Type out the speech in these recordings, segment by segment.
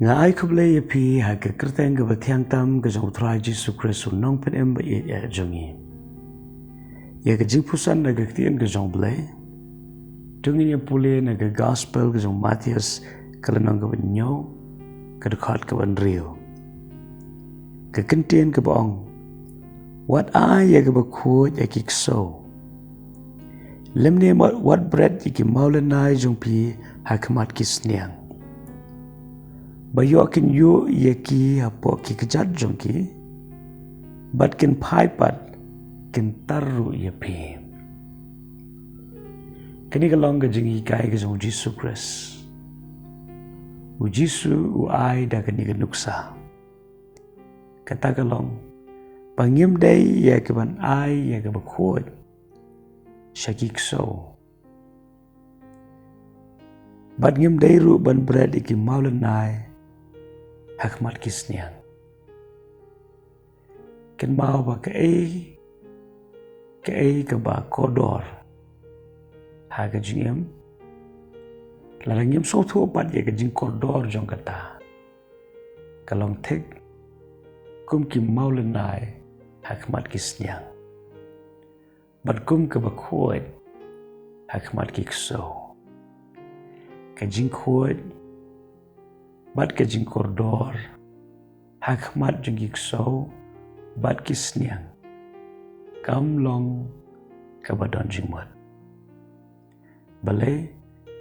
Nga ai kuble ye pi ha ke kerteng ke batiang tam ke jong trai Jesu Kristus nong pen em ba ye ya jongi. Ye ke jingpuson na ke tien ke jong ble. Jongi ye pule na ke gospel ke jong Matius ke lenong ke benyo ke dekat ke ban rio. Ke kentien ke baong. What ai ye ke bakut ye ki so. Lemne what bread ye ki mawlynnai jong pi ha khmat ki sniang. Bayo akin yu ye ki hapo ki kejat jong ki, bat kin pai pat kin taru ye pi. Kini kalong ke jing hikai ke jong Jesu Kristus. U Jesu u ai da kini ke nuksa. Kata kalong, pangim day ye ke ban ai ye ke bakut, syakik so. Bat ngim day ru ban bread iki mawlynnai, khmat ki sniang. Ken mau ba ke ke ba kodor ha ke jingem la ngem so thu pat ye ke jing kodor jong kata kalong thek kum ki mawlynnai khmat ki sniang bat kum ke ba khoi khmat ki so ke jing khoi bat ke jing kodor khmat jing ki so bat ki sniang kam long ka badon jing mot balai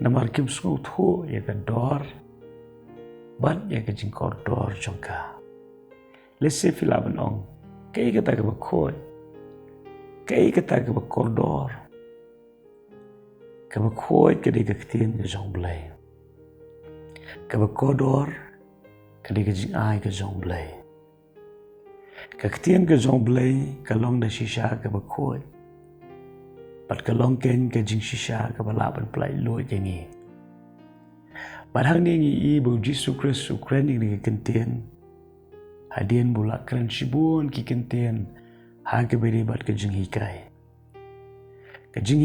namar kim so thu ye ka dor bat ye ka jing kodor jong ka lese filaban ong kai ka ta ka ba khoi kai ka ta ka ba kodor ka ba khoi ka de ka tien ka jong blai ka ba kodor ka de ka jing ai ka jong blai ka tien ka jong blai ka long da shisha ka ba khoi pat ka long ken ka jing shisha ka ba la ban plai lo ye ni bat hang ni i bu Jesu Kristus Ukraine ni ka tien hadien bula kran shibun ki kentien ha ke beri bat ke jing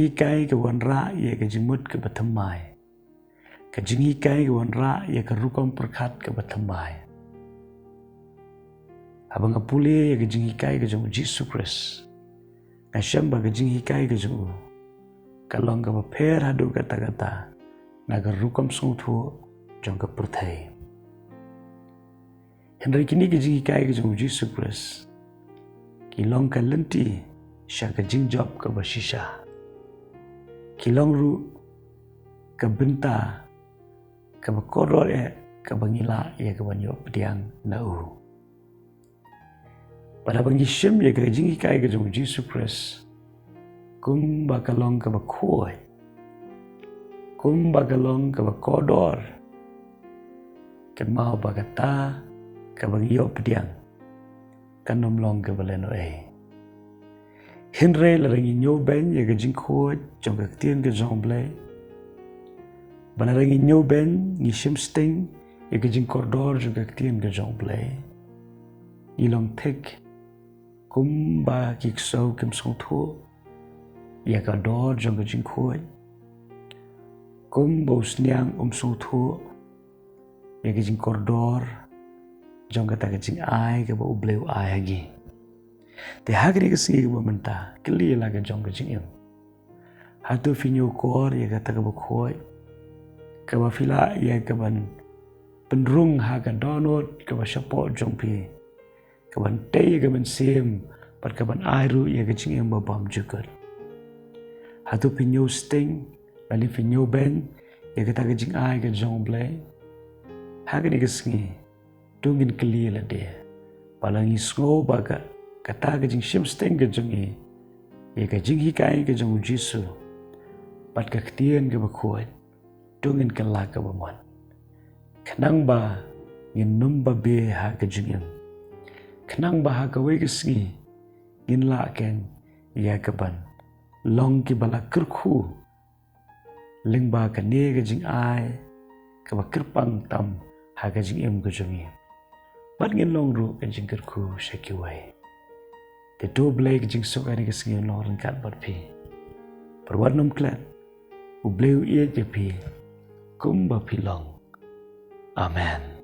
hikai ke wan ra ye ke jimut ke bathamai ke jing hikai ke wan ra ye ke rukom perkhat ke bathamai abang apule ye ke jing hikai ke jong Jesu Kristus ngasam ba ke jing hikai ke jong kalong ke per hadu kata-kata na ke rukom sungthu jong ke perthai Henry kini ke jing hikai ke jong Jesu Kristus kilong ka lenti sya ka jing job ka basisha kilong ru ka benta ka bakoror ka bangila ya ka banyo pediang na u pada bangi syem ya ka jing hikai ke jong Jesu Kristus kum bakalong ka bakhoi kum bakalong ka bakodor ke mau bagata ka bangyo pediang kanom long ke baleno Henry la rangi nyo ben ye ke jing khoi jong ka tien ke jong blai bana rangi nyo ben ni shim sting ye ke jing kodor jong ka tien ke jong blai ilong thek kum ba ki so kem song thu ye ka dor jong ka jing khoi kum bo sniang song thu ye ke jing kodor jong ka ta ke jing ai ke ba ubleu ai hagi te hagri ke singi ke menta kli la ke jong ke jing em hatu finyo kor ye ka ta ke ba khoi ke ba fila ye ke ban penrung ha ka donot ke ba support jong pi ke ban te ke ban sim pat ke ban ai ru ye ke jing em ba bam jukut hatu finyo sting bali finyo ben ye ka ta ke jing ai ke jong blai hagri ke singi tungin kli la de palangi sngo ba ka kata ke jing shim steng ke jong ye ke jing hikai ke jong Jesu pat ka tien ke bakhoi tungin ke la ka bamon khnang ba ngin num ba be ha ke jing em khnang ba ha ka we ke singi ngin la ken ya ke ban long ki bala kirkhu ling ba ka ne ke jing ai ka ba kirpang tam ha ke jing em ke jong bat ngin long ru ke jing kirkhu shakiwai te do blai ke jing sok ani ke singi long kat bat pi perwat nom klat u bleu ye je pi kum ba pi long amen